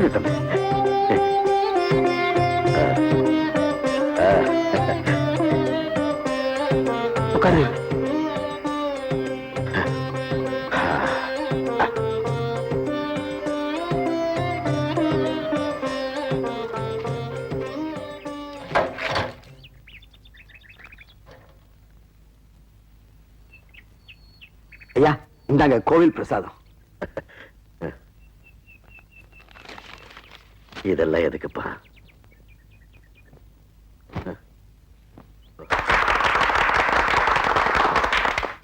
வாங்க தம்பி. உட்காரு. ஐயா, இந்தாங்க கோவில் பிரசாதம். இதெல்லாம் எதுக்குப்பா?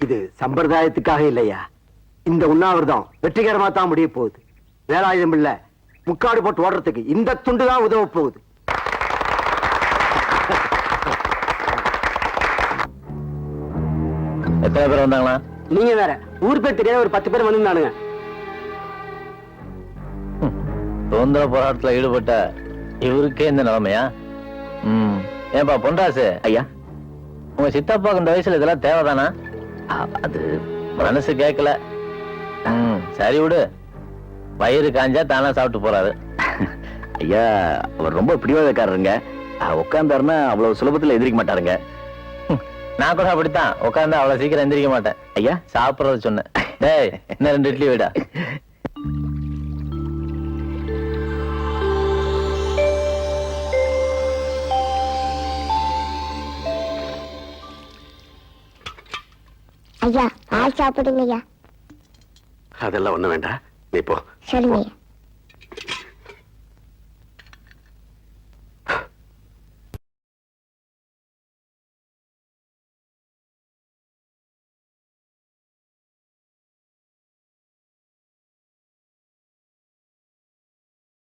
இது சம்பிரதாயத்துக்காக இல்லையா. இந்த உண்ணாவிரதம் வெற்றிகரமா தான் முடிய போகுது. வேலாயுதம் இல்ல, முக்காடு போட்டு ஓடுறதுக்கு இந்த துண்டு தான் உதவ போகுது. எத்தனை பேர் வந்தாங்களா? நீங்க வேற, ஊர் பேர் தெரியாத ஒரு 10 பேர் வந்திருந்தானுங்க. சுதந்திர போராட்டத்துல ஈடுபட்ட இவருக்கே இந்த நிலைமையா? ஏன்பா பொன்ராசு ஐயா, உங்க சித்தப்பாக்கு இந்த வயசுல இதெல்லாம் தேவைதானா? அது மனசு கேட்கல. சரி விடு, வயிறு காஞ்சா தானா சாப்பிட்டு போறாரு. ஐயா, அவர் ரொம்ப பிடிவாதக்காரருங்க. உட்கார்ந்தாருன்னா அவ்வளவு சுலபத்துல எதிர்க்க மாட்டாருங்க. நான் கூட அப்படித்தான், உட்கார்ந்தா அவ்வளவு சீக்கிரம் எந்திரிக்க மாட்டேன். ஐயா, சாப்பிடறது சொன்னேன். டேய், இன்னும் 2 இட்லி விடா. ஐயா, பால் சாப்பிடுங்க ஐயா. அதெல்லாம் ஒண்ணு வேண்டாம், நீ போ. சரிங்க ஐயா.